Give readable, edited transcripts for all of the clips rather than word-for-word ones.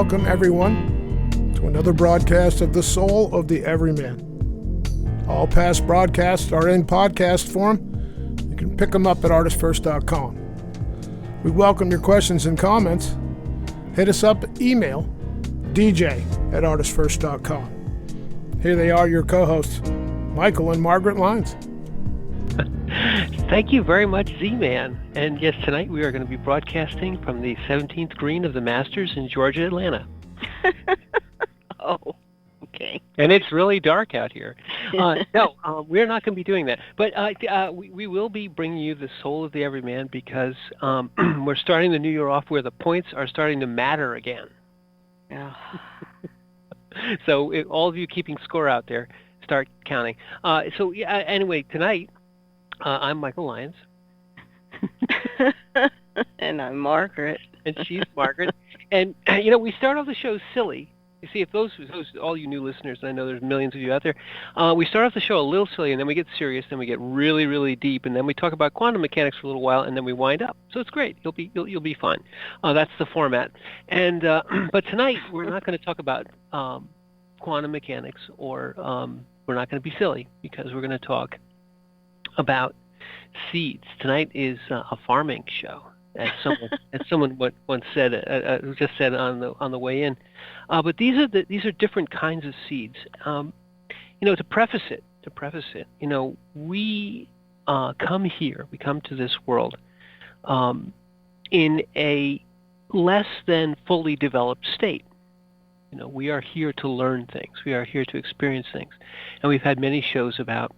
welcome everyone to another broadcast of The Soul of the Everyman. All past broadcasts are in podcast form. You can pick them up at ArtistFirst.com. We welcome your questions and comments. Hit us up, email dj@artistfirst.com. Here they are, your co-hosts, Michael and Margaret Lyons. Thank you very much, Z-Man. And yes, tonight we are going to be broadcasting from the 17th green of the Masters in Georgia, Atlanta. Oh, okay. And it's really dark out here. No, we're not going to be doing that. But we will be bringing you the soul of the everyman because we're starting the new year off where the points are starting to matter again. Oh. So all of you keeping score out there, start counting. Anyway, tonight, I'm Michael Lyons. And I'm Margaret. And she's Margaret. And, we start off the show silly. You see, if those all you new listeners, and I know there's millions of you out there, we start off the show a little silly, and then we get serious, then we get really, really deep, and then we talk about quantum mechanics for a little while, and then we wind up. So it's great. You'll be fine. That's the format. And but tonight we're not going to talk about quantum mechanics, or we're not going to be silly because we're going to talk about seeds. Tonight is a farming show, as someone once said, just said on the way in. But these are different kinds of seeds. To preface it, we come to this world in a less than fully developed state. We are here to learn things. We are here to experience things, and we've had many shows about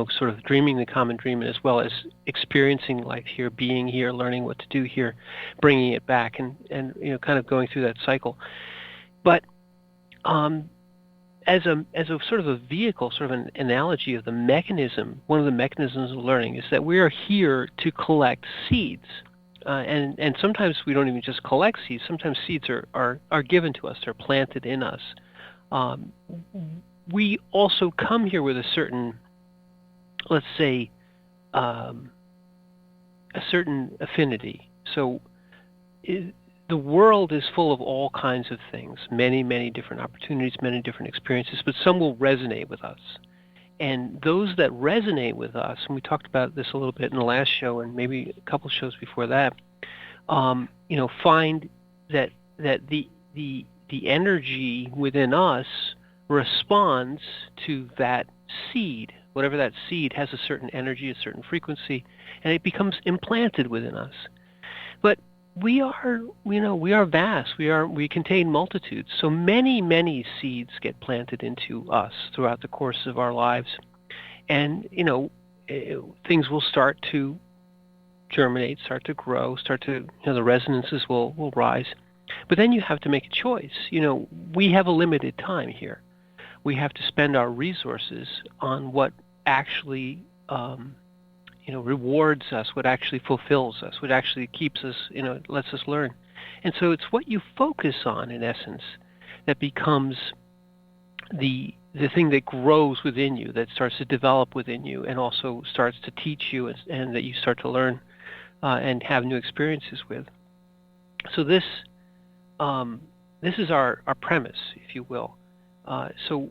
sort of dreaming the common dream, as well as experiencing life here, being here, learning what to do here, bringing it back, and kind of going through that cycle. But as a sort of a vehicle, sort of an analogy of the mechanism, one of the mechanisms of learning is that we are here to collect seeds. And sometimes we don't even just collect seeds. Sometimes seeds are given to us. They're planted in us. We also come here with a certain, let's say, a certain affinity. So the world is full of all kinds of things, many, many different opportunities, many different experiences, but some will resonate with us. And those that resonate with us, and we talked about this a little bit in the last show and maybe a couple shows before that, find that the energy within us responds to that seed. Whatever that seed has a certain energy, a certain frequency, and it becomes implanted within us. But we are vast. We contain multitudes. So many, many seeds get planted into us throughout the course of our lives, and things will start to germinate, start to grow, the resonances will rise. But then you have to make a choice. We have a limited time here. We have to spend our resources on what actually rewards us, what actually fulfills us, what actually keeps us, lets us learn. And so it's what you focus on, in essence, that becomes the thing that grows within you, that starts to develop within you, and also starts to teach you, and that you start to learn and have new experiences with. So this is our premise, if you will. So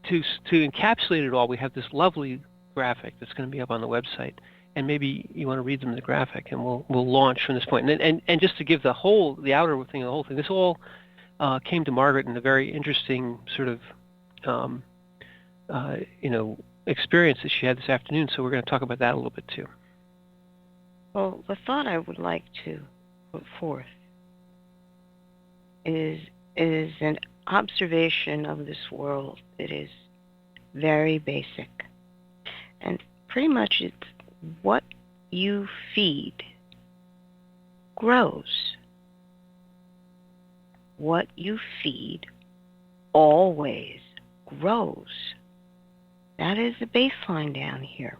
to encapsulate it all, we have this lovely graphic that's going to be up on the website, and maybe you want to read them the graphic, and we'll launch from this point. And just to give the whole thing, this all came to Margaret in a very interesting sort of experience that she had this afternoon. So we're going to talk about that a little bit too. Well, the thought I would like to put forth is an observation of this world that is very basic. And pretty much it's what you feed grows. What you feed always grows. That is the baseline down here.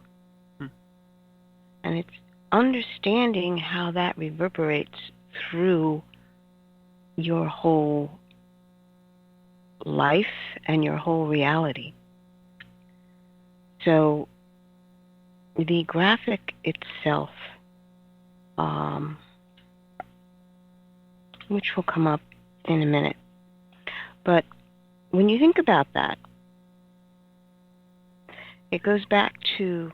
And it's understanding how that reverberates through your whole life and your whole reality. So the graphic itself, which will come up in a minute. But when you think about that, it goes back to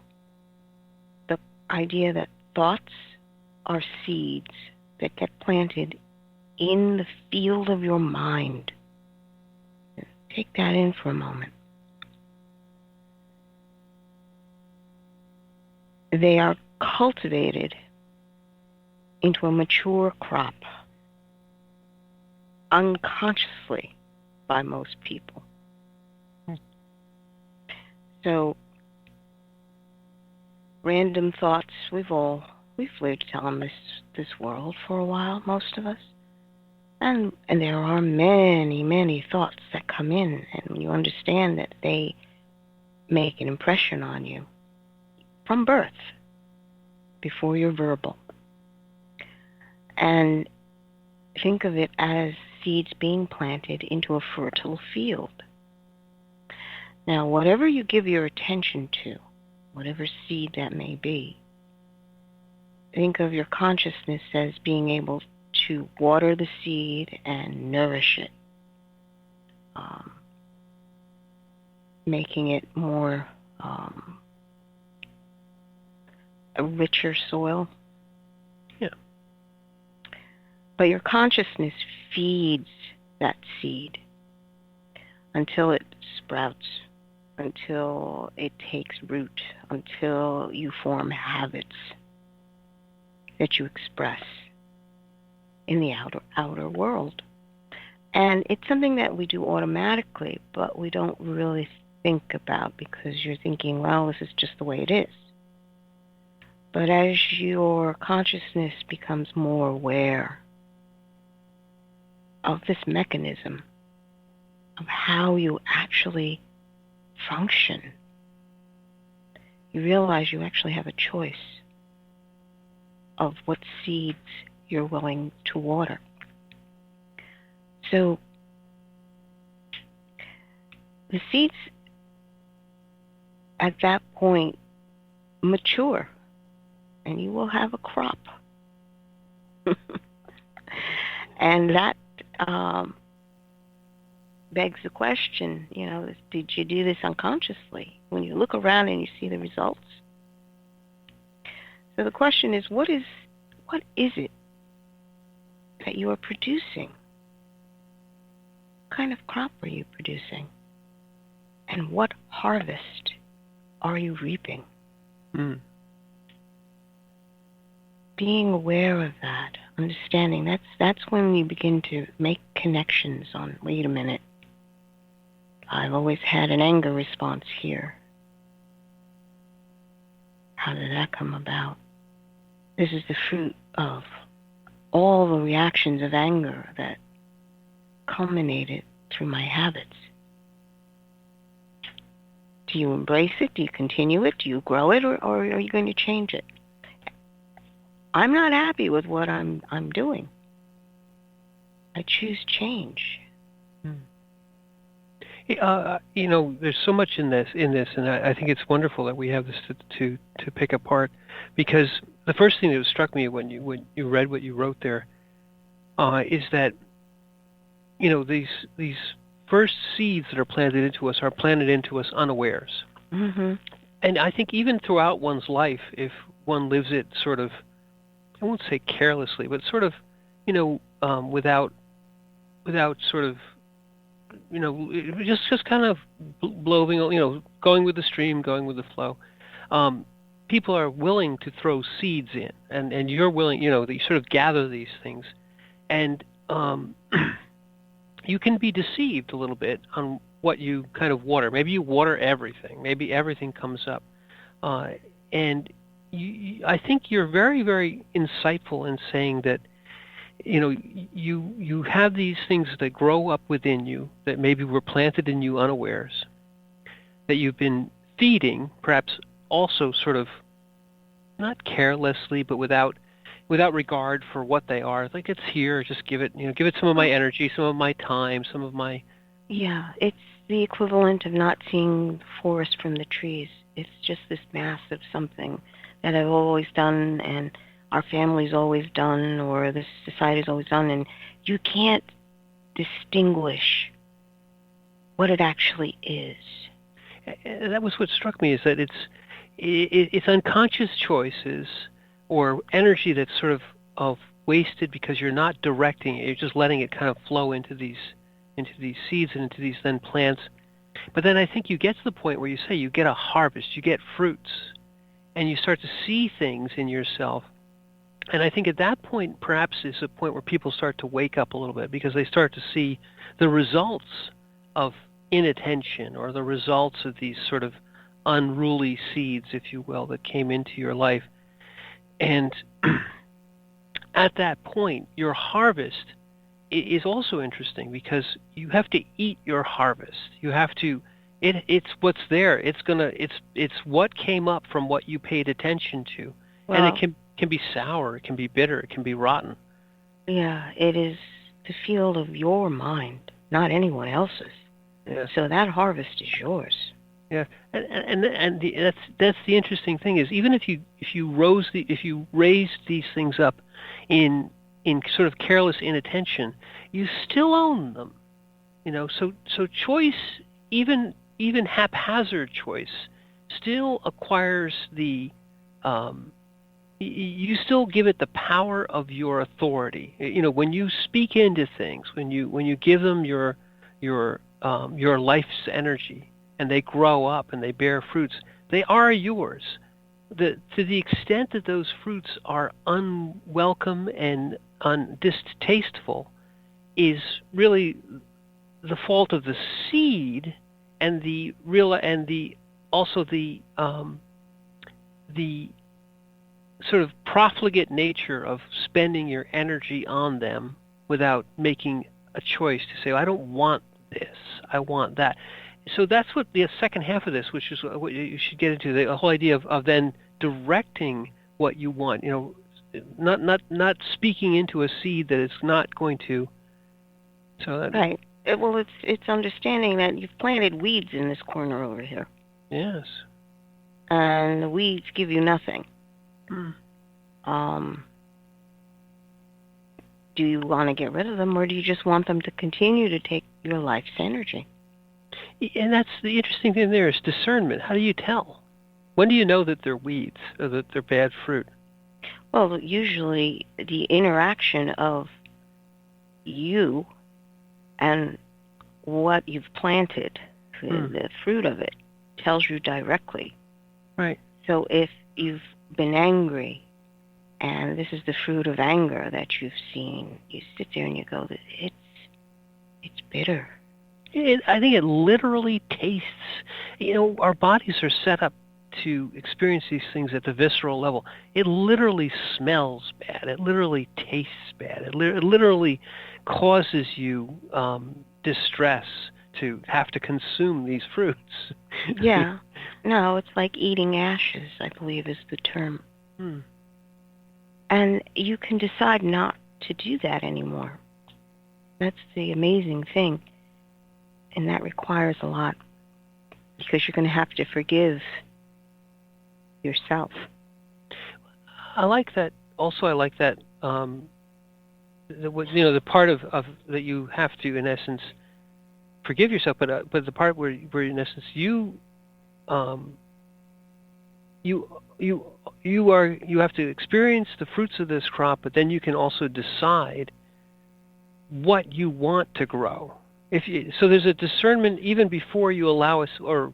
the idea that thoughts are seeds that get planted in the field of your mind. Take that in for a moment. They are cultivated into a mature crop unconsciously by most people. So, random thoughts, we've lived on this world for a while, most of us. And there are many, many thoughts that come in, and you understand that they make an impression on you from birth, before you're verbal. And think of it as seeds being planted into a fertile field. Now, whatever you give your attention to, whatever seed that may be, think of your consciousness as being able to water the seed and nourish it, making it more a richer soil. Yeah. But your consciousness feeds that seed until it sprouts, until it takes root, until you form habits that you express in the outer world. And it's something that we do automatically, but we don't really think about, because you're thinking, well, this is just the way it is. But as your consciousness becomes more aware of this mechanism, of how you actually function, you realize you actually have a choice of what seeds you're willing to water. So the seeds at that point mature, and you will have a crop. And that begs the question, did you do this unconsciously? When you look around and you see the results. So the question is, what is it that you are producing? What kind of crop are you producing? And what harvest are you reaping? Being aware of that, understanding, that's when you begin to make connections on, wait a minute, I've always had an anger response here. How did that come about? This is the fruit of all the reactions of anger that culminated through my habits. Do you embrace it? Do you continue it? Do you grow it? Or are you going to change it? I'm not happy with what I'm doing. I choose change. There's so much in this, and I think it's wonderful that we have this to pick apart, because the first thing that struck me when you read what you wrote there is that these first seeds that are planted into us unawares. Mm-hmm. And I think even throughout one's life, if one lives it sort of, I won't say carelessly, but sort of, without sort of, just kind of blowing, going with the stream, going with the flow. People are willing to throw seeds in, and you're willing, that you sort of gather these things, and you can be deceived a little bit on what you kind of water. Maybe you water everything. Maybe everything comes up, and I think you're very, very insightful in saying that, you have these things that grow up within you that maybe were planted in you unawares, that you've been feeding, perhaps also sort of not carelessly, but without regard for what they are. Like, it's here, just give it some of my energy, some of my time, some of my... Yeah, it's the equivalent of not seeing the forest from the trees. It's just this massive something that I've always done, and our family's always done, or this society's always done, and you can't distinguish what it actually is. That was what struck me, is that it's unconscious choices or energy that's sort of wasted because you're not directing it. You're just letting it kind of flow into these seeds and into these then plants. But then I think you get to the point where you say you get a harvest, you get fruits, and you start to see things in yourself. And I think at that point perhaps is a point where people start to wake up a little bit, because they start to see the results of inattention, or the results of these sort of unruly seeds, if you will, that came into your life. And at that point, your harvest is also interesting, because you have to eat your harvest. You have to. It's what's there. It's what came up from what you paid attention to, Well, and it can be sour, it can be bitter, it can be rotten. yeah, it is the field of your mind, not anyone else's. Yeah. So that harvest is yours. Yeah, that's the interesting thing, is even if you raise these things up in sort of careless inattention, you still own them. So choice, even haphazard choice, still acquires the you still give it the power of your authority. When you speak into things, when you give them your life's energy, and they grow up and they bear fruits, they are yours. To the extent that those fruits are unwelcome and distasteful is really the fault of the seed, and also the sort of profligate nature of spending your energy on them without making a choice to say, I don't want this, I want that. So that's what the second half of this, which is what you should get into, the whole idea of then directing what you want. Not speaking into a seed that it's not going to. Right. Well, it's understanding that you've planted weeds in this corner over here. Yes. And the weeds give you nothing. Do you want to get rid of them, or do you just want them to continue to take your life's energy? And that's the interesting thing there, is discernment. How do you tell? When do you know that they're weeds or that they're bad fruit? Well, usually the interaction of you and what you've planted, the fruit of it, tells you directly. Right. So if you've been angry, and this is the fruit of anger that you've seen, you sit there and you go, it's bitter. I think it literally tastes. Our bodies are set up to experience these things at the visceral level. It literally smells bad. It literally tastes bad. It literally causes you distress to have to consume these fruits. Yeah. No, it's like eating ashes, I believe is the term. And you can decide not to do that anymore. That's the amazing thing. And that requires a lot, because you're going to have to forgive yourself. I like that. Also, I like that. The part of that you have to, in essence, forgive yourself, but the part where in essence you have to experience the fruits of this crop, but then you can also decide what you want to grow. So there's a discernment even before you allow us, or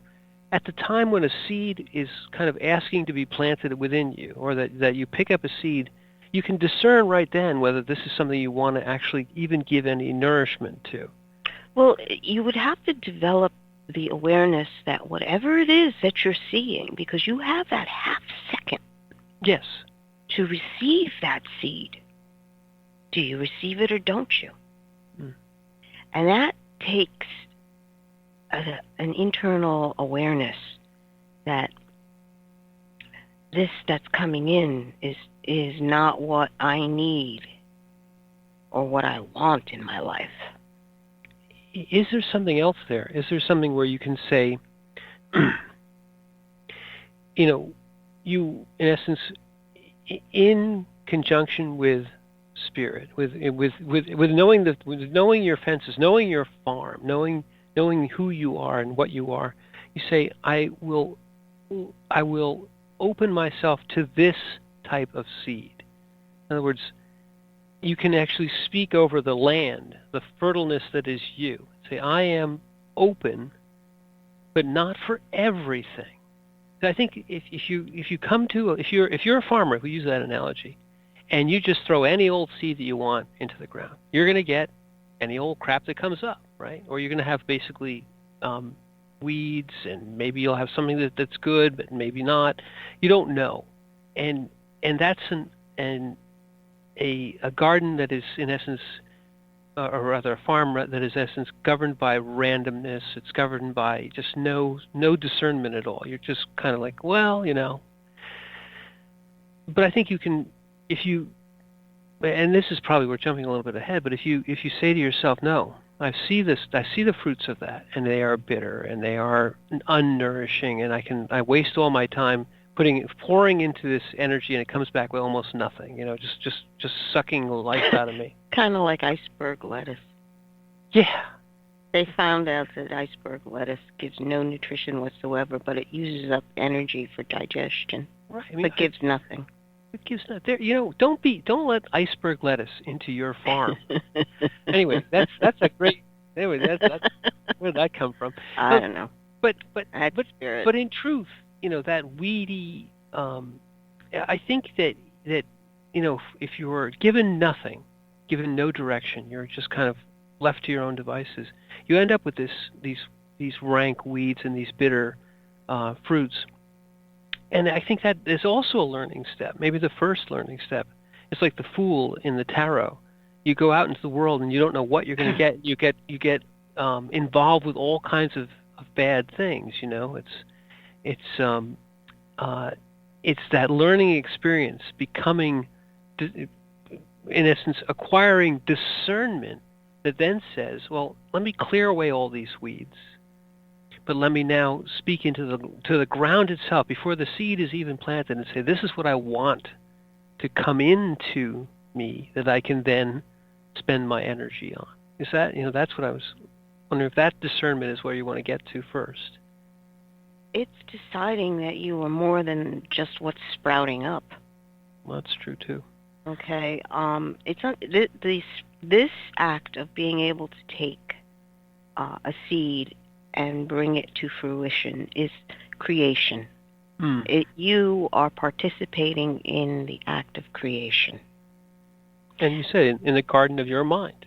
at the time when a seed is kind of asking to be planted within you, or that you pick up a seed, you can discern right then whether this is something you want to actually even give any nourishment to. Well, you would have to develop the awareness that whatever it is that you're seeing, because you have that half second, yes, to receive that seed. Do you receive it or don't you? And that takes an internal awareness that this that's coming in is not what I need or what I want in my life. Is there something else there? Is there something where you can say, you in essence, in conjunction with spirit, with knowing your fences, knowing your farm, knowing who you are and what you are. You say, I will open myself to this type of seed. In other words, you can actually speak over the land, the fertileness that is you. Say, I am open, but not for everything. I think if you're a farmer, we use that analogy, and you just throw any old seed that you want into the ground, you're going to get any old crap that comes up, right? Or you're going to have basically weeds, and maybe you'll have something that's good, but maybe not. You don't know, and that's a garden that is in essence, or rather a farm that is in essence governed by randomness. It's governed by just no discernment at all. You're just kind of like, well, But I think you can, if you, and this is probably, we're jumping a little bit ahead, but if you say to yourself, no, I see the fruits of that, and they are bitter, and they are unnourishing, and I waste all my time pouring into this energy, and it comes back with almost nothing. Just sucking the life out of me. Kind of like iceberg lettuce. Yeah. They found out that iceberg lettuce gives no nutrition whatsoever, but it uses up energy for digestion. Right. But gives nothing. It gives nothing. Don't let iceberg lettuce into your farm. Anyway, that's a great. Anyway, that's where did that come from? I don't know. But spirit. But in truth, that weedy. I think that if you're given nothing, given no direction, you're just kind of left to your own devices. You end up with these rank weeds and these bitter fruits. And I think that is also a learning step, maybe the first learning step. It's like the fool in the tarot. You go out into the world and you don't know what you're going to get. You get involved with all kinds of bad things. It's that learning experience, becoming, in essence, acquiring discernment that then says, well, let me clear away all these weeds, but let me now speak into the ground itself before the seed is even planted and say, this is what I want to come into me that I can then spend my energy on. Is that, that's what I was wondering, if that discernment is where you want to get to first. It's deciding that you are more than just what's sprouting up. Well, that's true too. Okay. It's not, this act of being able to take a seed and bring it to fruition is creation. You are participating in the act of creation. And you said in the garden of your mind,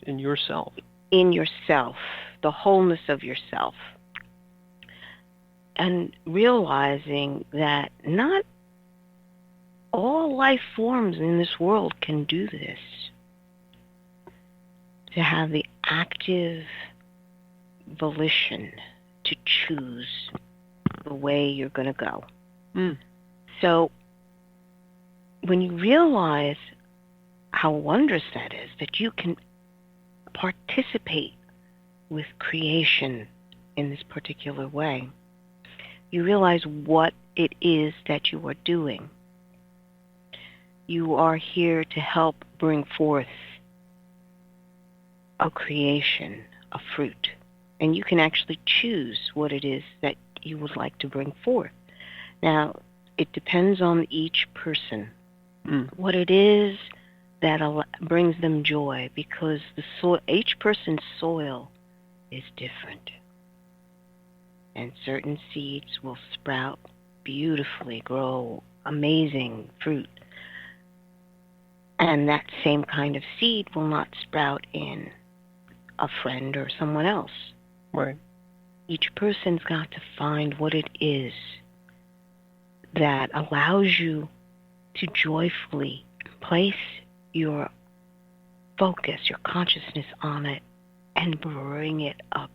in yourself. In yourself, the wholeness of yourself. And realizing that not all life forms in this world can do this. To have the active volition to choose the way you're going to go. So when you realize how wondrous that is, that you can participate with creation in this particular way, you realize what it is that you are doing. You are here to help bring forth a creation, a fruit. And you can actually choose what it is that you would like to bring forth. Now, it depends on each person, what it is that brings them joy, because each person's soil is different. And certain seeds will sprout beautifully, grow amazing fruit. And that same kind of seed will not sprout in a friend or someone else. Right. Each person's got to find what it is that allows you to joyfully place your focus, your consciousness on it, and bring it up.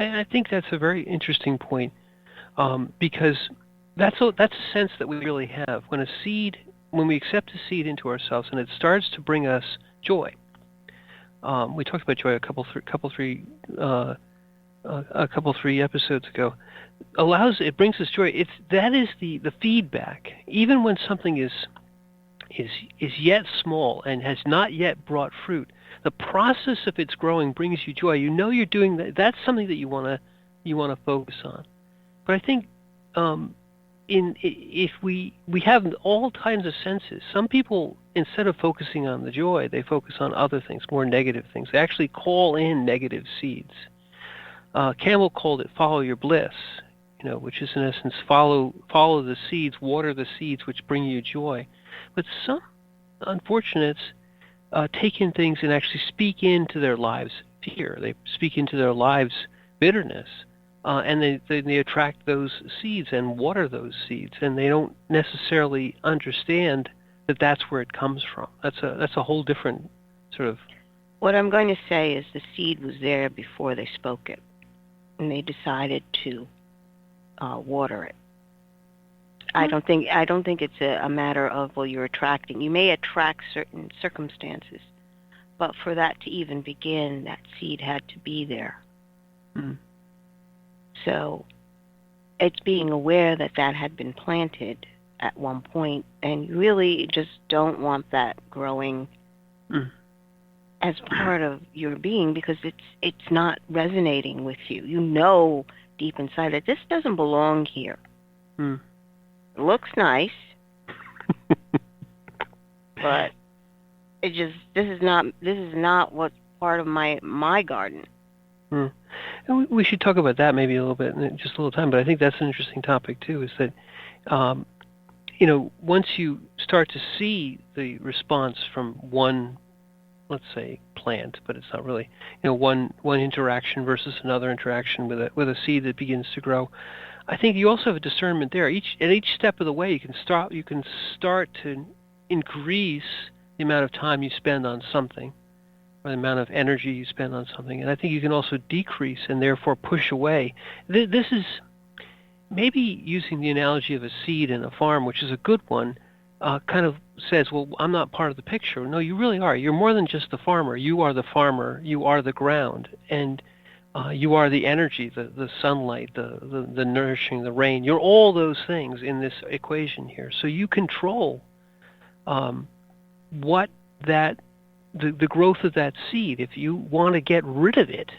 I think that's a very interesting point, because that's a sense that we really have. When we accept a seed into ourselves and it starts to bring us joy. We talked about joy a couple three episodes ago. It brings us joy. That is the feedback. Even when something is is yet small and has not yet brought fruit, the process of its growing brings you joy. You know you're doing that. That's something that you want to focus on. But I think if we have all kinds of senses. Some people, instead of focusing on the joy, they focus on other things, more negative things. They actually call in negative seeds. Campbell called it "follow your bliss," which is in essence follow the seeds, water the seeds which bring you joy. But some unfortunates take in things and actually speak into their lives fear. They speak into their lives bitterness, and they attract those seeds and water those seeds, and they don't necessarily understand that that's where it comes from. That's a whole different sort of. What I'm going to say is the seed was there before they spoke it, and they decided to water it. I don't think it's a matter of, well, you're attracting. You may attract certain circumstances, but for that to even begin, that seed had to be there. Mm. So it's being aware that had been planted at one point, and you really just don't want that growing as part of your being, because it's not resonating with you. You know deep inside that this doesn't belong here. Mm. It looks nice, but this is not what's part of my garden. Mm. And we should talk about that maybe a little bit in just a little time. But I think that's an interesting topic too. Is that once you start to see the response from one, let's say, plant, but it's not really, one interaction versus another interaction with a seed that begins to grow. I think you also have a discernment there. At each step of the way, you can start to increase the amount of time you spend on something, or the amount of energy you spend on something. And I think you can also decrease and therefore push away. This is maybe using the analogy of a seed in a farm, which is a good one. Kind of says, well, I'm not part of the picture. No, you really are. You're more than just the farmer. You are the farmer. You are the ground, and you are the energy, the sunlight, the nourishing, the rain. You're all those things in this equation here. So you control what the growth of that seed. If you want to get rid of it,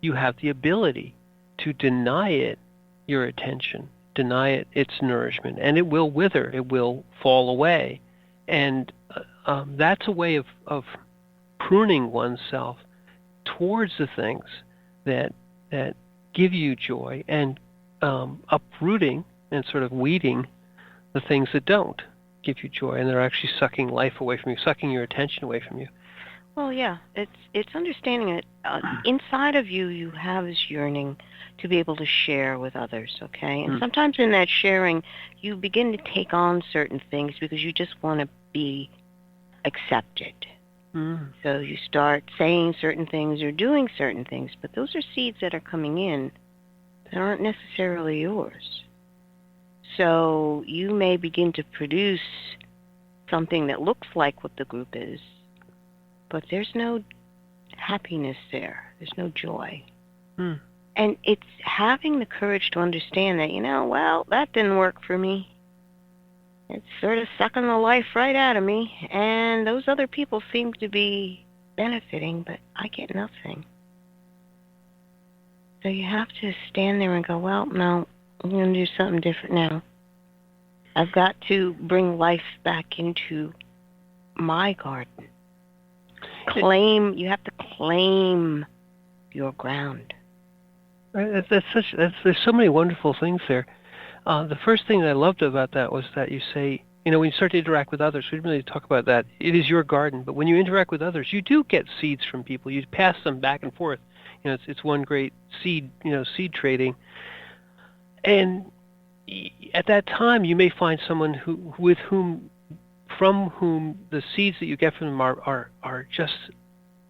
you have the ability to deny it your attention, deny it its nourishment, and it will wither, it will fall away. And that's a way of pruning oneself towards the things that give you joy, and uprooting and sort of weeding the things that don't give you joy, and they're actually sucking life away from you, sucking your attention away from you. Well, yeah, it's understanding that inside of you have this yearning to be able to share with others, okay? And sometimes in that sharing, you begin to take on certain things because you just want to be accepted. So you start saying certain things or doing certain things, but those are seeds that are coming in that aren't necessarily yours. So you may begin to produce something that looks like what the group is, but there's no happiness there. There's no joy. And it's having the courage to understand that, well, that didn't work for me. It's sort of sucking the life right out of me, and those other people seem to be benefiting, but I get nothing. So you have to stand there and go, well, no, I'm going to do something different now. I've got to bring life back into my garden. You have to claim your ground. Right, there's so many wonderful things there. The first thing that I loved about that was that you say, when you start to interact with others, we didn't really talk about that. It is your garden, but when you interact with others, you do get seeds from people. You pass them back and forth. It's one great seed trading. And at that time, you may find someone from whom the seeds that you get from them are just,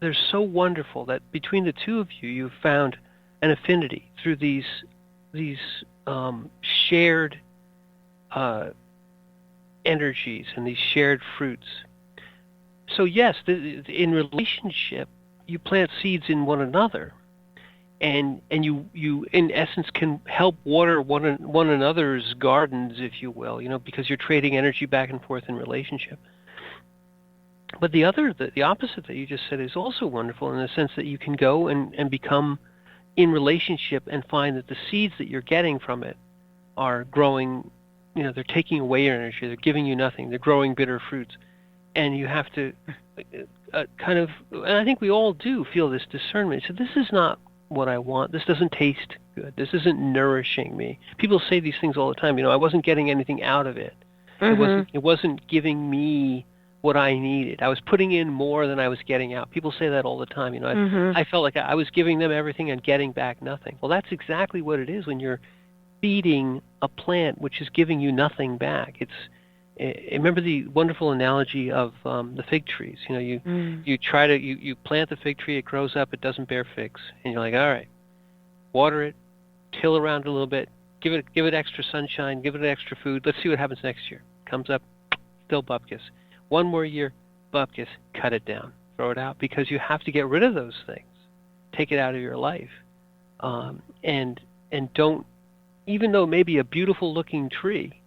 they're so wonderful that between the two of you, you've found an affinity through these shared energies and these shared fruits. So yes, in relationship, you plant seeds in one another, and you in essence can help water one another's gardens, if you will, because you're trading energy back and forth in relationship. But the opposite that you just said is also wonderful in the sense that you can go and become in relationship and find that the seeds that you're getting from it are growing, they're taking away your energy, they're giving you nothing, they're growing bitter fruits. And you have to kind of, and I think we all do feel this discernment. So this is not what I want. This doesn't taste good. This isn't nourishing me. People say these things all the time. I wasn't getting anything out of it. Mm-hmm. It wasn't giving me what I needed. I was putting in more than I was getting out. People say that all the time. Mm-hmm. I felt like I was giving them everything and getting back nothing. Well, that's exactly what it is when you're feeding a plant which is giving you nothing back. Remember the wonderful analogy of the fig trees. You plant the fig tree, it grows up, it doesn't bear figs, and you're like, all right, water it, till around a little bit, give it extra sunshine, give it extra food. Let's see what happens next year. Comes up, still bupkis. One more year, bupkis. Cut it down, throw it out, because you have to get rid of those things. Take it out of your life, and don't. Even though it may be a beautiful looking tree,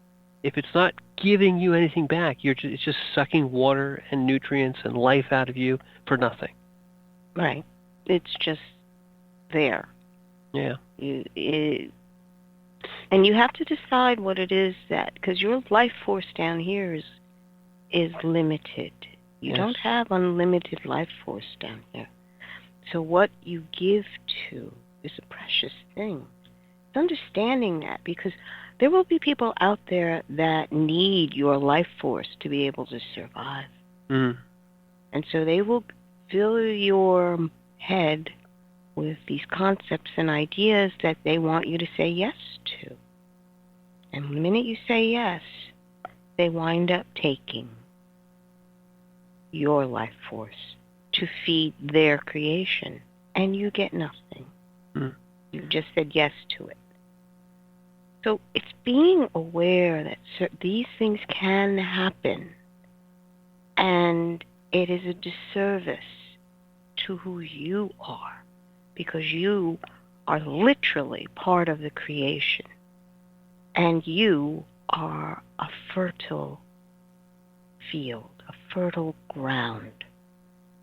if it's not giving you anything back, it's just sucking water and nutrients and life out of you for nothing. Right. It's just there. Yeah. And you have to decide what it is because your life force down here is limited. You Yes. don't have unlimited life force down here. So what you give to is a precious thing. It's understanding that, because there will be people out there that need your life force to be able to survive. Mm. And so they will fill your head with these concepts and ideas that they want you to say yes to. And the minute you say yes, they wind up taking your life force to feed their creation, and you get nothing. Mm. You just said yes to it. So it's being aware that these things can happen, and it is a disservice to who you are, because you are literally part of the creation, and you are a fertile field, a fertile ground.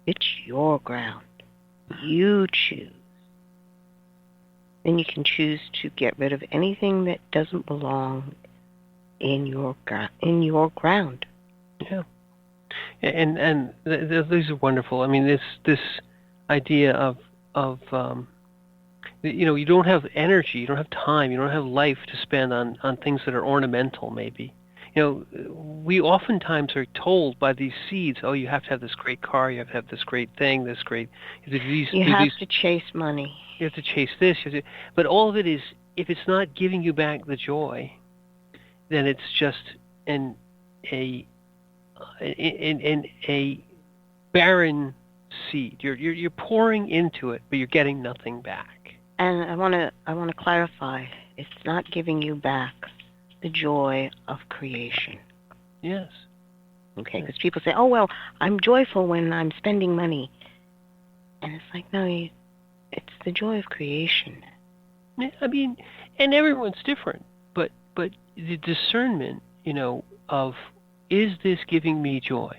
It's your ground. You choose. Then you can choose to get rid of anything that doesn't belong in your ground. Yeah. And these are wonderful. I mean, this idea of you don't have energy, you don't have time, you don't have life to spend on things that are ornamental, maybe. We oftentimes are told by these seeds, oh, you have to have this great car, you have to have this great thing, this great. You have to chase money. You have to chase this, but all of it is, if it's not giving you back the joy, then it's just a barren seed. You're pouring into it, but you're getting nothing back. And I want to clarify, it's not giving you back the joy of creation. Yes. Okay, because people say, oh, well, I'm joyful when I'm spending money. And it's like, no, it's the joy of creation. I mean, and everyone's different, but the discernment, of, is this giving me joy?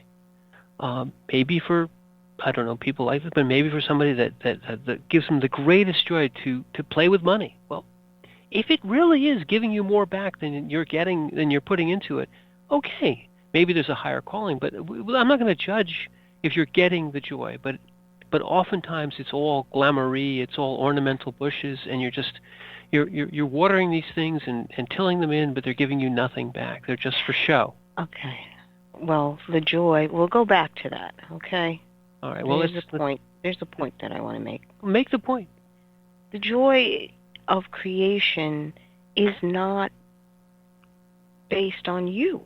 Maybe for, I don't know, people like this, but maybe for somebody that gives them the greatest joy to play with money. Well, if it really is giving you more back than you're putting into it, okay, maybe there's a higher calling. But I'm not going to judge if you're getting the joy. But oftentimes it's all glamoury, it's all ornamental bushes, and you're watering these things and tilling them in, but they're giving you nothing back. They're just for show. Okay. Well, the joy, we'll go back to that, okay? All right. Well, there's a point that I want to make. Make the point. The joy of creation is not based on you.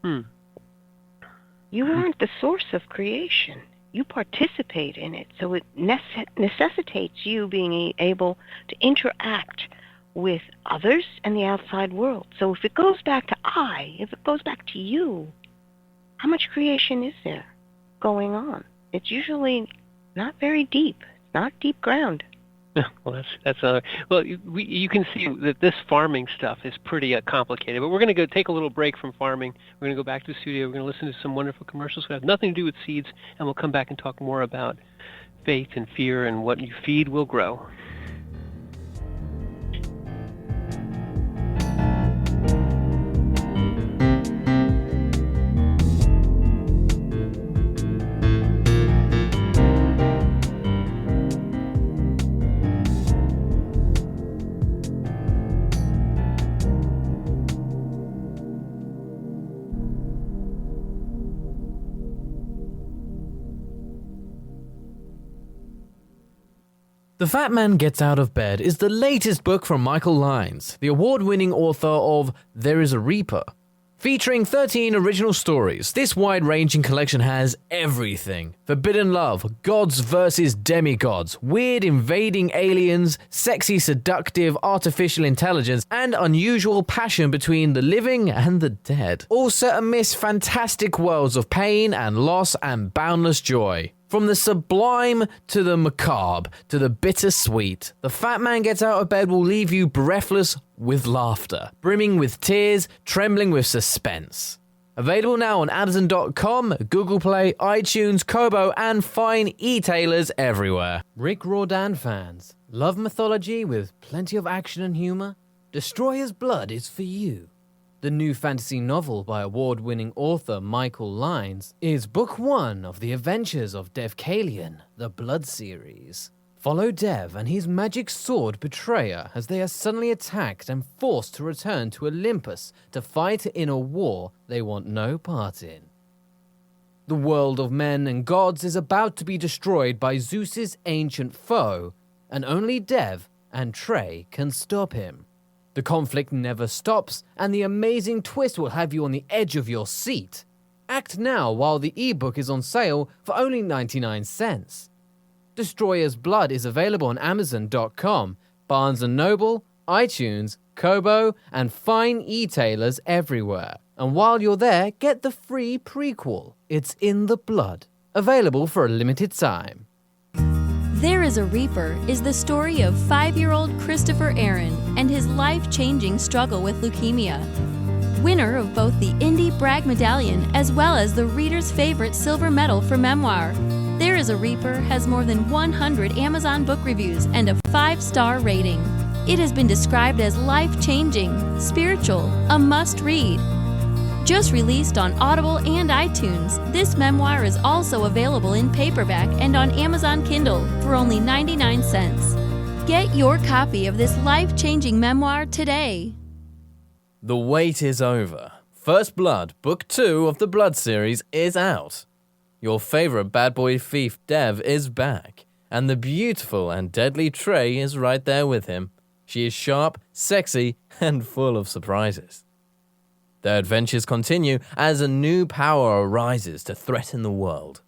You aren't the source of creation. You participate in it, so it necessitates you being able to interact with others and the outside world. So if it goes back to if it goes back to you, how much creation is there going on? It's usually not very deep. It's not deep ground. Well, that's well. You can see that this farming stuff is pretty complicated. But we're going to go take a little break from farming. We're going to go back to the studio. We're going to listen to some wonderful commercials that have nothing to do with seeds, and we'll come back and talk more about faith and fear and what you feed will grow. The Fat Man Gets Out of Bed is the latest book from Michael Lyons, the award-winning author of There is a Reaper. Featuring 13 original stories, this wide-ranging collection has everything. Forbidden love, gods versus demigods, weird invading aliens, sexy seductive artificial intelligence, and unusual passion between the living and the dead. All set amidst fantastic worlds of pain and loss and boundless joy. From the sublime to the macabre to the bittersweet, The Fat Man Gets Out of Bed will leave you breathless with laughter, brimming with tears, trembling with suspense. Available now on Amazon.com, Google Play, iTunes, Kobo, and fine e-tailers everywhere. Rick Riordan fans, love mythology with plenty of action and humor? Destroyer's Blood is for you. The new fantasy novel by award-winning author Michael Lyons is book 1 of the adventures of Devkalion, the Blood series. Follow Dev and his magic sword Betrayer as they are suddenly attacked and forced to return to Olympus to fight in a war they want no part in. The world of men and gods is about to be destroyed by Zeus's ancient foe, and only Dev and Trey can stop him. The conflict never stops, and the amazing twist will have you on the edge of your seat. Act now while the ebook is on sale for only 99 cents. Destroyer's Blood is available on Amazon.com, Barnes & Noble, iTunes, Kobo, and fine e-tailers everywhere. And while you're there, get the free prequel, It's in the Blood, available for a limited time. There is a Reaper is the story of 5-year-old Christopher Aaron and his life-changing struggle with leukemia. Winner of both the Indie Brag Medallion as well as the reader's favorite silver medal for memoir, There is a Reaper has more than 100 Amazon book reviews and a 5-star rating. It has been described as life-changing, spiritual, a must-read. Just released on Audible and iTunes, this memoir is also available in paperback and on Amazon Kindle for only 99 cents. Get your copy of this life-changing memoir today. The wait is over. First Blood, Book 2 of the Blood series is out. Your favorite bad boy thief Dev is back, and the beautiful and deadly Trey is right there with him. She is sharp, sexy, and full of surprises. Their adventures continue as a new power arises to threaten the world.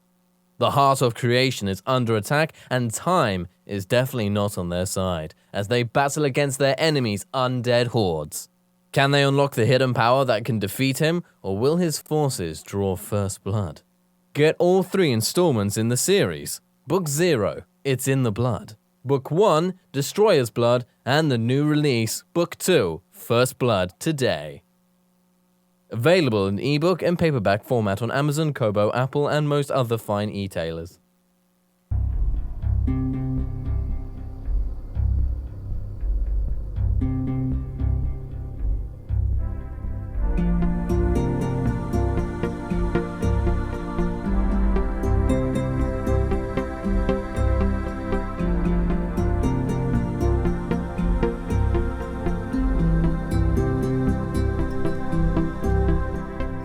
The heart of creation is under attack, and time is definitely not on their side as they battle against their enemies' undead hordes. Can they unlock the hidden power that can defeat him, or will his forces draw first blood? Get all 3 installments in the series. Book 0, It's in the Blood. Book 1, Destroyer's Blood, and the new release, Book 2, First Blood, today. Available in ebook and paperback format on Amazon, Kobo, Apple, and most other fine e-tailers.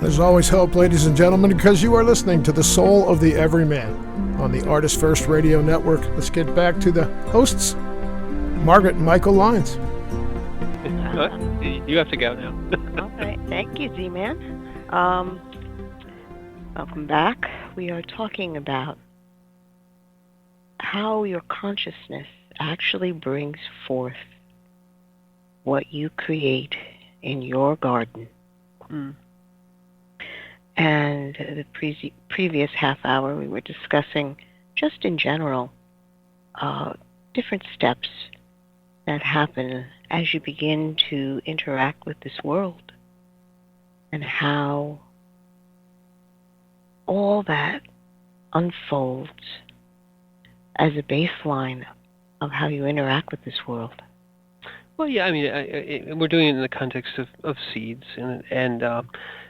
There's always hope, ladies and gentlemen, because you are listening to The Soul of the Everyman on the ArtistFirst Radio Network. Let's get back to the hosts, Margaret and Michael Lyons. You have to go now. All right. Thank you, Z-Man. Welcome back. We are talking about how your consciousness actually brings forth what you create in your garden. Mm. And the previous half hour we were discussing, just in general, different steps that happen as you begin to interact with this world, and how all that unfolds as a baseline of how you interact with this world. Well, yeah, I mean, we're doing it in the context of seeds, and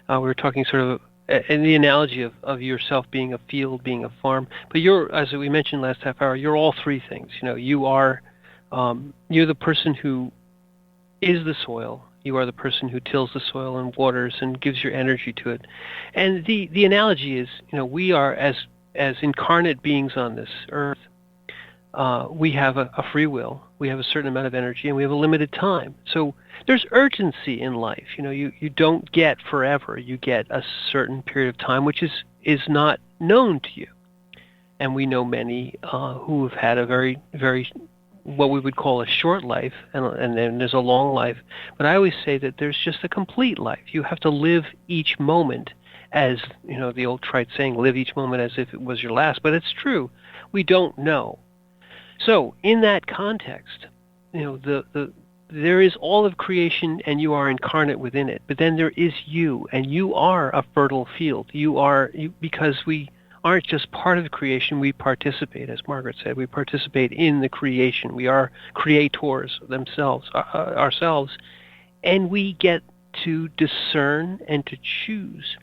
we're talking sort of in the analogy of yourself being a field, being a farm. But you're, as we mentioned last half hour, you're all three things. You know, you're the person who is the soil. You are the person who tills the soil and waters and gives your energy to it. And the analogy is, you know, we are as incarnate beings on this earth. We have a free will, we have a certain amount of energy, and we have a limited time. So there's urgency in life. You know, you don't get forever. You get a certain period of time, which is not known to you. And we know many who have had a very, very, what we would call a short life, and then there's a long life. But I always say that there's just a complete life. You have to live each moment as, you know, the old trite saying, live each moment as if it was your last. But it's true. We don't know. So in that context, you know, there is all of creation, and you are incarnate within it. But then there is you, and you are a fertile field. Because we aren't just part of creation, we participate, as Margaret said. We participate in the creation. We are creators ourselves, and we get to discern and to choose.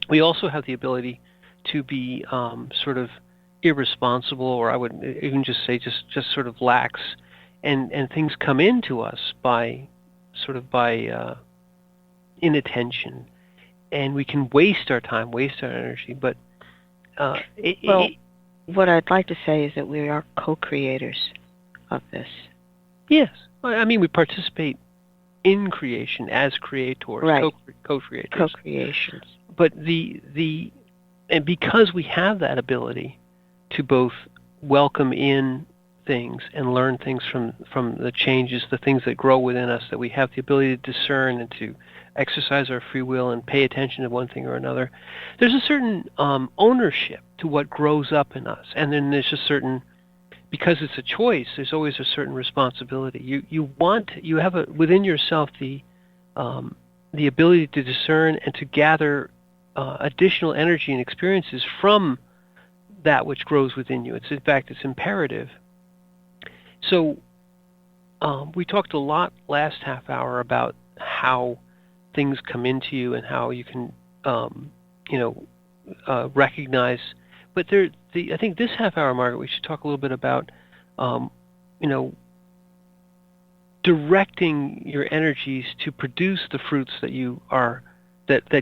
We also have the ability to be sort of irresponsible, or I would even just say just sort of lax, and things come into us by inattention, and we can waste our time, waste our energy. But what I'd like to say is that we are co-creators of this. Yes, I mean, we participate in creation as creators, right. Co-creators, co-creations. But and because we have that ability to both welcome in things and learn things from the changes, the things that grow within us, that we have the ability to discern and to exercise our free will and pay attention to one thing or another, there's a certain ownership to what grows up in us. And then there's a certain, because it's a choice, there's always a certain responsibility. You have within yourself the ability to discern and to gather additional energy and experiences from that which grows within you. In fact, it's imperative. So we talked a lot last half hour about how things come into you and how you can, recognize. But I think this half hour, Margaret, we should talk a little bit about, directing your energies to produce the fruits that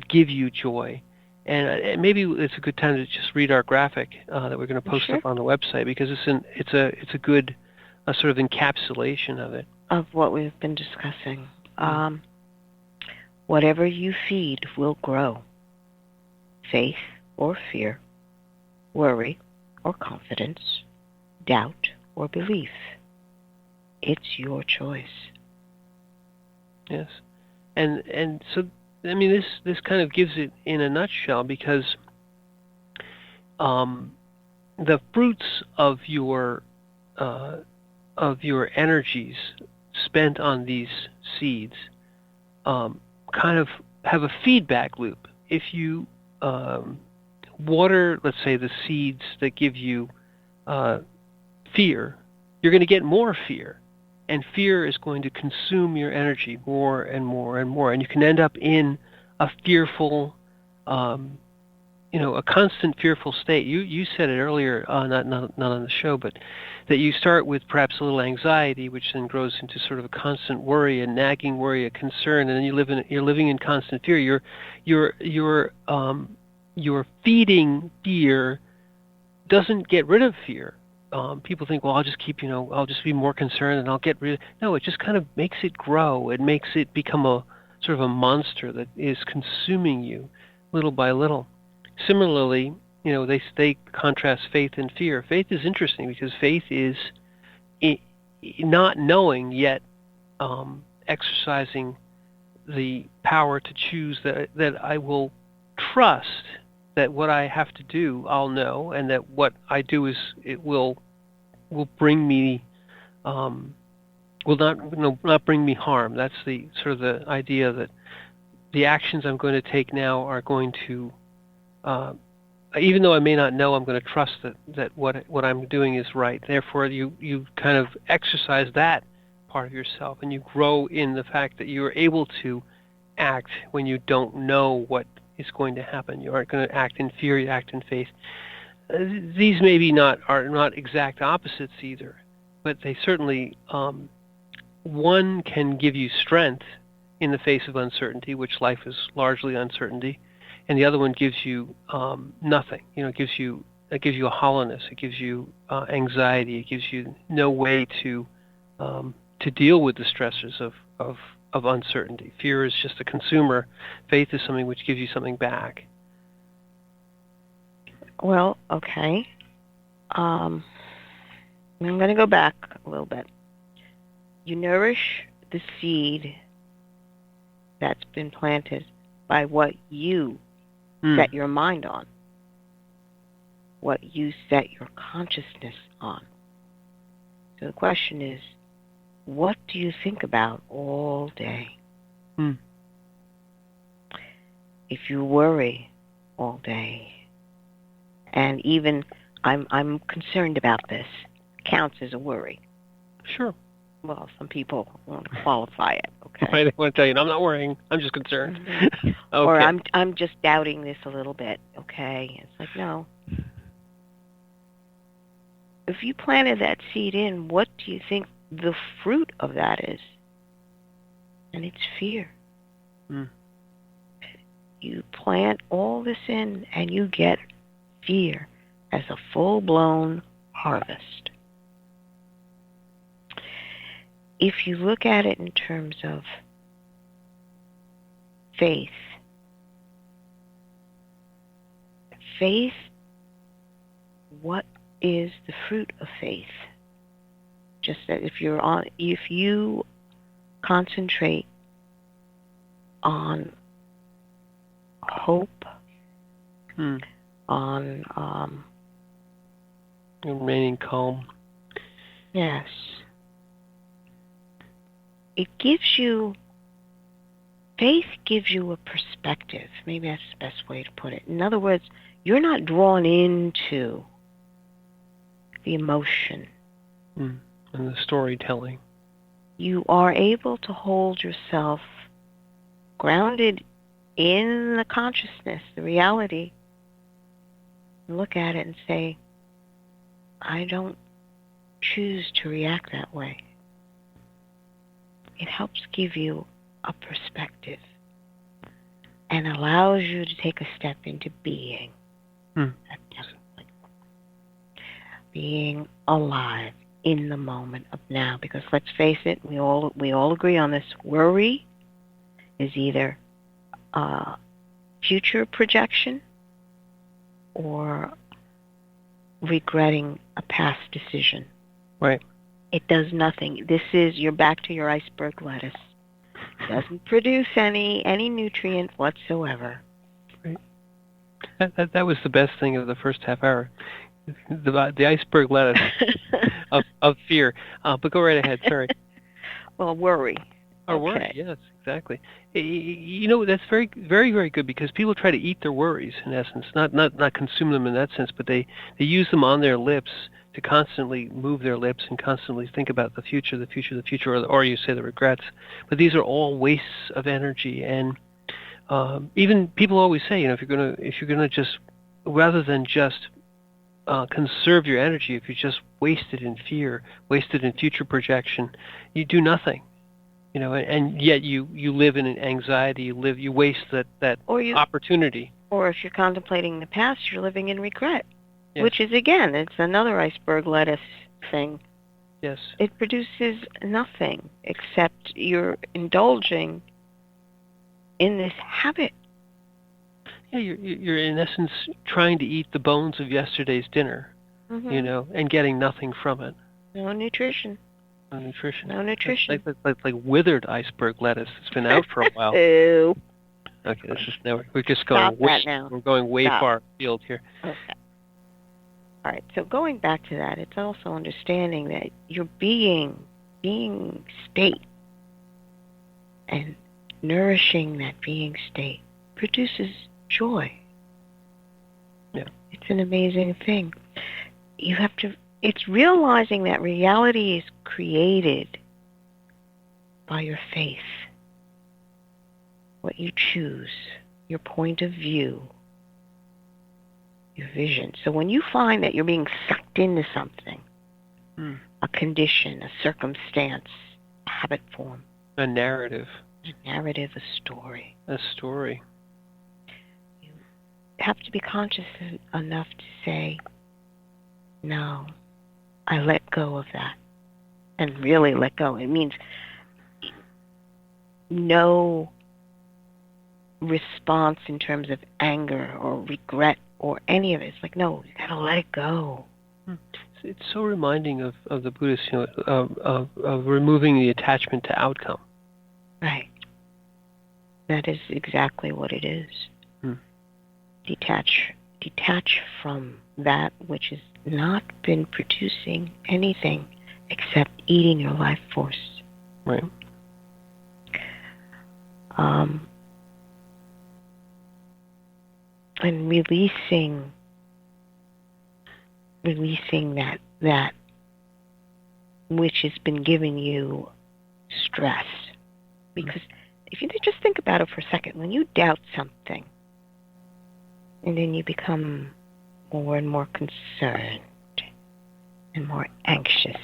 give you joy. And maybe it's a good time to just read our graphic that we're going to post up on the website, because it's a good sort of encapsulation of it. Of what we've been discussing. Whatever you feed will grow. Faith or fear, worry or confidence, doubt or belief. It's your choice. Yes. And so, I mean, this kind of gives it in a nutshell, because the fruits of your energies spent on these seeds kind of have a feedback loop. If you water, let's say, the seeds that give you fear, you're going to get more fear. And fear is going to consume your energy more and more and more. And you can end up in a fearful, a constant fearful state. You said it earlier, not on the show, but that you start with perhaps a little anxiety, which then grows into sort of a constant worry, a nagging worry, a concern, and then you're living in constant fear. You're feeding fear doesn't get rid of fear. People think, well, I'll just be more concerned and I'll get rid of it. No, it just kind of makes it grow. It makes it become a sort of a monster that is consuming you little by little. Similarly, they contrast faith and fear. Faith is interesting because faith is not knowing yet exercising the power to choose that I will trust that what I have to do I'll know, and that what I do it will bring me will not bring me harm. That's the sort of the idea that the actions I'm going to take now are going to, even though I may not know, I'm going to trust that what I'm doing is right. Therefore, you kind of exercise that part of yourself, and you grow in the fact that you are able to act when you don't know what is going to happen. You aren't going to act in fear, you act in faith. These maybe are not exact opposites either, but they certainly, one can give you strength in the face of uncertainty, which life is largely uncertainty, and the other one gives you nothing. It gives you a hollowness. It gives you anxiety. It gives you no way to deal with the stressors of uncertainty. Fear is just a consumer. Faith is something which gives you something back. Well, okay. I'm going to go back a little bit. You nourish the seed that's been planted by what you set your mind on, what you set your consciousness on. So the question is, what do you think about all day? If you worry all day, and even I'm concerned about this, counts as a worry. Sure. Well, some people want to qualify it. Okay. Right. I want to tell you, I'm not worrying. I'm just concerned. Mm-hmm. Okay. Or I'm just doubting this a little bit. Okay. It's like, no. If you planted that seed in, what do you think the fruit of that is? And it's fear. You plant all this in, and you get fear as a full-blown harvest. If you look at it in terms of faith, what is the fruit of faith? Just that if you concentrate on hope, on remaining calm. Yes. Faith gives you a perspective. Maybe that's the best way to put it. In other words, you're not drawn into the emotion. And the storytelling. You are able to hold yourself grounded in the consciousness, the reality, and look at it and say, I don't choose to react that way. It helps give you a perspective and allows you to take a step into being. Being alive in the moment of now. Because let's face it, we all agree on this. Worry is either future projection or regretting a past decision. Right. It does nothing. You're back to your iceberg lettuce. It doesn't produce any nutrient whatsoever. Right. That was the best thing of the first half hour. The iceberg lettuce of fear. But go right ahead. Sorry. Well, worry. Or worry. Yes, exactly. That's very, very, very good, because people try to eat their worries, in essence, not consume them in that sense, but they use them on their lips to constantly move their lips and constantly think about the future, or you say the regrets. But these are all wastes of energy, and even people always say, if you're gonna just, rather than just conserve your energy, if you just waste it in fear, waste it in future projection, you do nothing. And yet you live in an anxiety. You waste that opportunity. Or if you're contemplating the past, you're living in regret. Yes. Which is, again, it's another iceberg lettuce thing. Yes. It produces nothing except you're indulging in this habit. Yeah, you're in essence trying to eat the bones of yesterday's dinner, and getting nothing from it. No nutrition. No nutrition. No nutrition. Like withered iceberg lettuce. It's been out for a while. Ew. Okay, we're just going Stop that now. We're going way Stop. far afield here. Okay. All right, so going back to that, it's also understanding that your being state and nourishing that being state produces joy. Yeah. It's an amazing thing. It's realizing that reality is created by your faith, what you choose, your point of view, your vision. So when you find that you're being sucked into something, a condition, a circumstance, a habit form, A narrative. a story, A story. you have to be conscious enough to say, no, I let go of that. And really let go. It means no response in terms of anger or regret or any of it. It's like, no, you gotta let it go. It's so reminding of the Buddhists, of removing the attachment to outcome. Right. That is exactly what it is. Detach from that which has not been producing anything except eating your life force. Right. And releasing that which has been giving you stress. Because if you just think about it for a second, when you doubt something, and then you become more and more concerned and more anxious,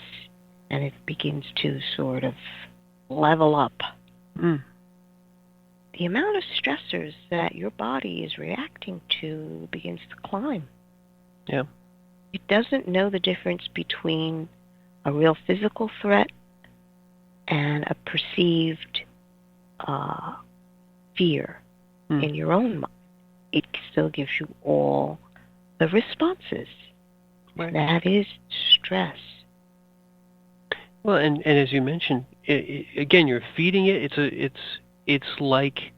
and it begins to sort of level up, the amount of stressors that your body is reacting to begins to climb. Yeah. It doesn't know the difference between a real physical threat and a perceived fear in your own mind. It still gives you all the responses. Right. That is stress. Well, and as you mentioned, again, you're feeding it. It's like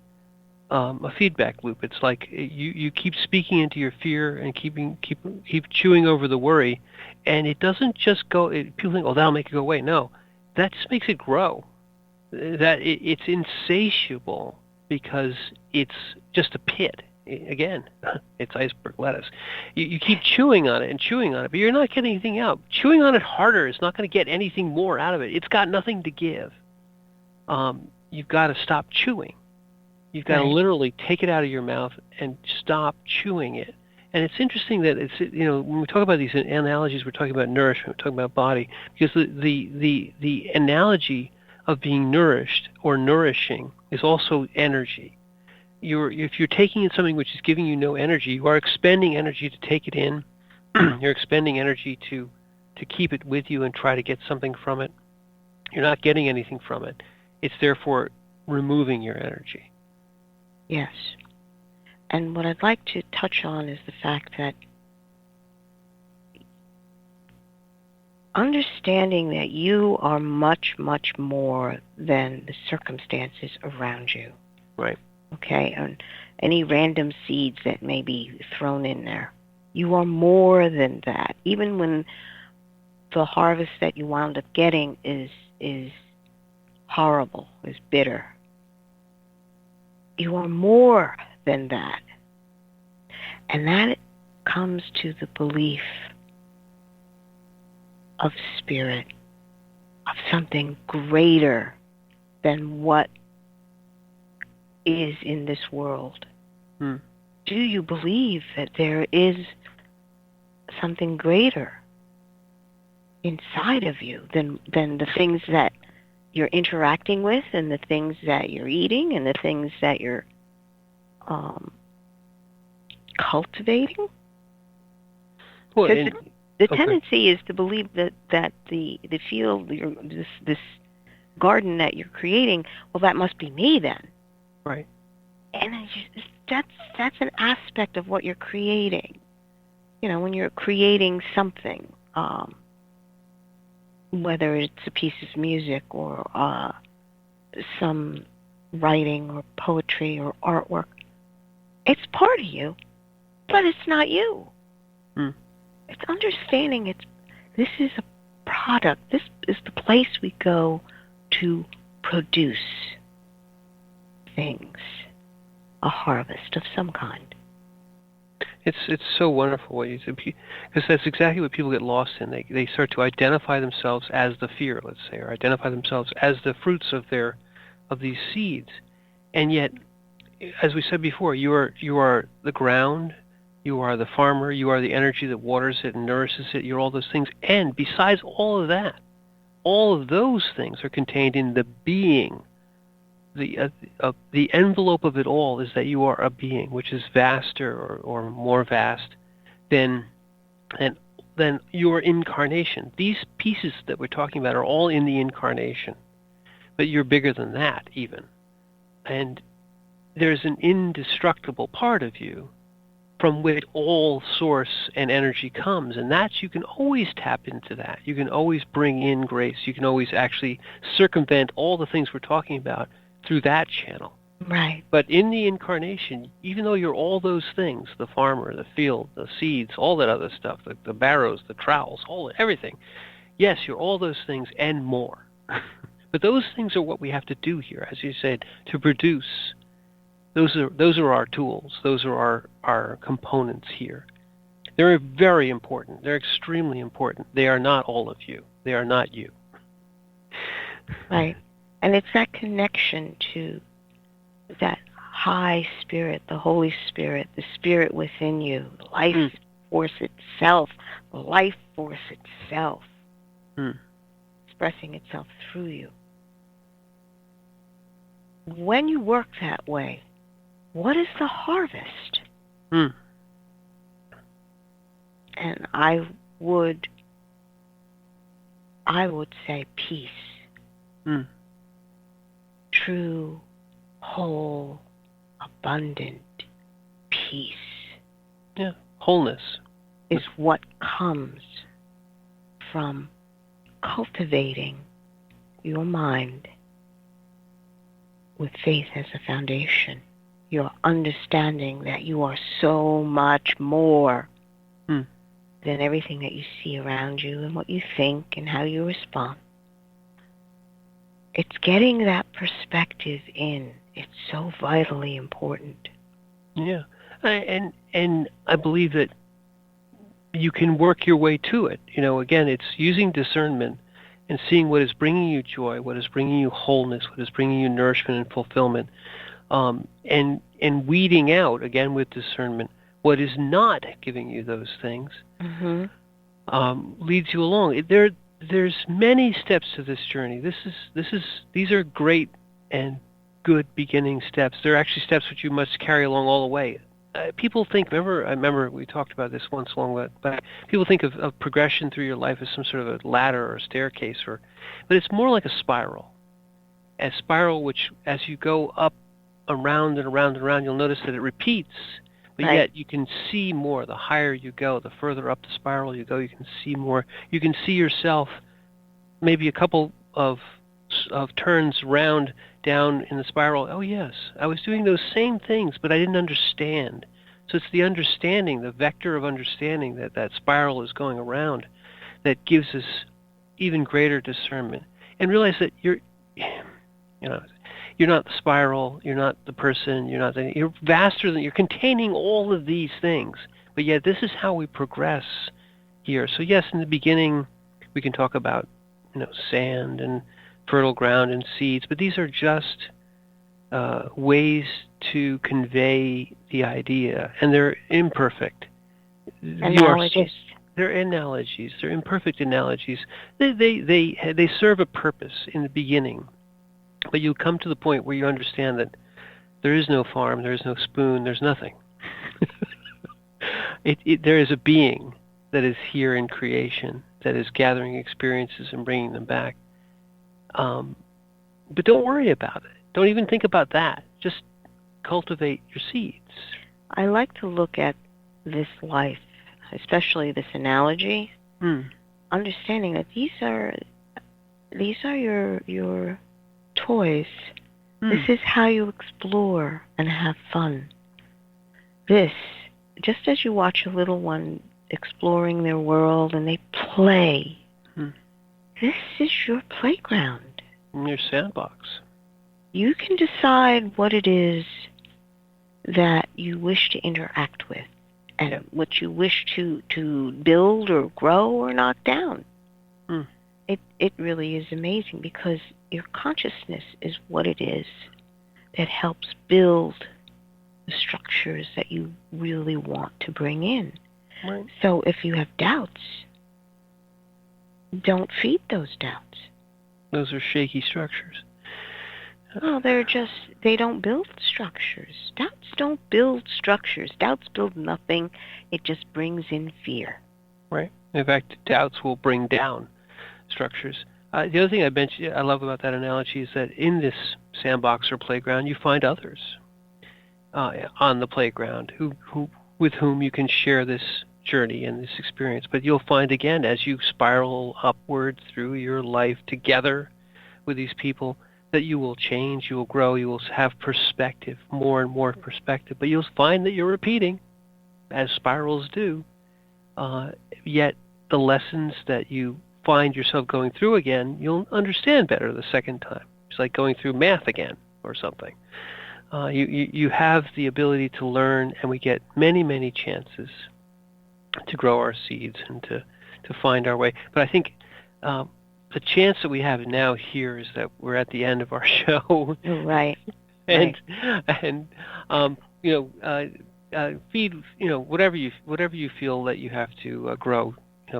a feedback loop. It's like you keep speaking into your fear and keep chewing over the worry, and it doesn't just go. People think, "Oh, that'll make it go away." No, that just makes it grow. That it's insatiable because it's just a pit. Again, it's iceberg lettuce. You keep chewing on it and chewing on it, but you're not getting anything out. Chewing on it harder is not going to get anything more out of it. It's got nothing to give. You've got to stop chewing. You've got to literally take it out of your mouth and stop chewing it. And it's interesting that it's, when we talk about these analogies, we're talking about nourishment, we're talking about body, because the analogy of being nourished or nourishing is also energy. If you're taking in something which is giving you no energy, you are expending energy to take it in. You're expending energy to keep it with you and try to get something from it. You're not getting anything from it. It's therefore removing your energy. Yes. And what I'd like to touch on is the fact that understanding that you are much, much more than the circumstances around you. Right. Okay? And any random seeds that may be thrown in there. You are more than that. Even when the harvest that you wound up getting is horrible, is bitter. You are more than that. And that comes to the belief of spirit, of something greater than what is in this world. Do you believe that there is something greater inside of you than the things that you're interacting with and the things that you're eating and the things that you're cultivating? Well, Because the tendency is to believe that the field, this garden that you're creating, well, that must be me then. Right. And that's an aspect of what you're creating. When you're creating something, whether it's a piece of music or some writing or poetry or artwork, it's part of you, but it's not you. It's understanding this is a product. This is the place we go to produce things, a harvest of some kind. It's so wonderful what you said, because that's exactly what people get lost in. They start to identify themselves as the fear, let's say, or identify themselves as the fruits of these seeds, and yet, as we said before, you are the ground, you are the farmer, you are the energy that waters it and nourishes it. You're all those things, and besides all of that, all of those things are contained in the being. The envelope of it all is that you are a being, which is vaster or more vast than your incarnation. These pieces that we're talking about are all in the incarnation, but you're bigger than that even. And there's an indestructible part of you from which all source and energy comes, and you can always tap into that. You can always bring in grace. You can always actually circumvent all the things we're talking about through that channel. Right. But in the incarnation, even though you're all those things, the farmer, the field, the seeds, all that other stuff, the barrows, the trowels, everything, yes, you're all those things and more. But those things are what we have to do here, as you said, to produce. Those are our tools. Those are our components here. They're very important. They're extremely important. They are not all of you. They are not you. Right. And it's that connection to that high spirit, the Holy Spirit, the spirit within you, the life force itself, the life force itself, expressing itself through you. When you work that way, what is the harvest? And I would say peace. True, whole, abundant peace. Yeah, wholeness is what comes from cultivating your mind with faith as a foundation. Your understanding that you are so much more than everything that you see around you and what you think and how you respond. It's getting that perspective in. It's so vitally important. Yeah, and I believe that you can work your way to it. Again, it's using discernment and seeing what is bringing you joy, what is bringing you wholeness, what is bringing you nourishment and fulfillment, and weeding out, again with discernment, what is not giving you those things, leads you along. There's many steps to this journey. These are great and good beginning steps. They're actually steps which you must carry along all the way. People think, I remember we talked about this once long back, people think of progression through your life as some sort of a ladder or a staircase, but it's more like a spiral. A spiral which, as you go up, around and around and around, you'll notice that it repeats, but yet you can see more. The higher you go, the further up the spiral you go, you can see more. You can see yourself maybe a couple of turns round down in the spiral. Oh yes, I was doing those same things, but I didn't understand. So it's the understanding, the vector of understanding that spiral is going around, that gives us even greater discernment. And realize that you're not the spiral, you're not the person, you're vaster than, you're containing all of these things. But yet this is how we progress here. So yes, in the beginning we can talk about, sand and fertile ground and seeds, but these are just ways to convey the idea, and they're imperfect. Analogies. They're analogies. They're imperfect analogies. They serve a purpose in the beginning, but you come to the point where you understand that there is no farm, there is no spoon, there's nothing. There is a being that is here in creation, that is gathering experiences and bringing them back. But don't worry about it. Don't even think about that. Just cultivate your seeds. I like to look at this life, especially this analogy, understanding that these are your toys. This is how you explore and have fun. This, just as you watch a little one exploring their world and they play. This is your playground. In your sandbox. You can decide what it is that you wish to interact with and what you wish to build or grow or knock down. It really is amazing because your consciousness is what it is that helps build the structures that you really want to bring in. Right. So if you have doubts, don't feed those doubts. Those are shaky structures. Oh, they don't build structures. Doubts don't build structures. Doubts build nothing. It just brings in fear. Right. In fact, doubts will bring down structures. The other thing I love about that analogy is that in this sandbox or playground, you find others on the playground with whom you can share this journey and this experience. But you'll find again, as you spiral upward through your life together with these people, that you will change, you will grow, you will have perspective, more and more perspective. But you'll find that you're repeating, as spirals do. Yet the lessons that you find yourself going through again, you'll understand better the second time. It's like going through math again or something. You have the ability to learn, and we get many, many chances to grow our seeds and to find our way. But I think the chance that we have now here is that we're at the end of our show. Right. and feed whatever you feel that you have to grow.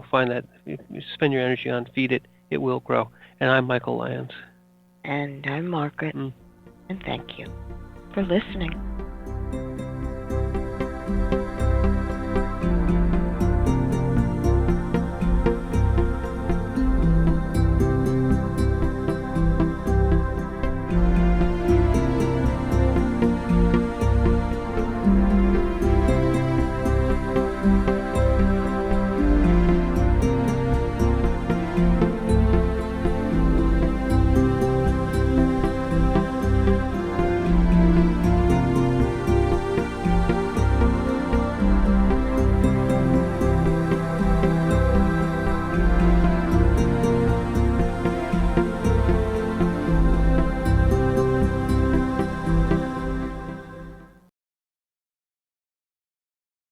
Find that, you spend your energy on, feed it, it will grow. And I'm Michael Lyons. And I'm Margaret. And thank you for listening.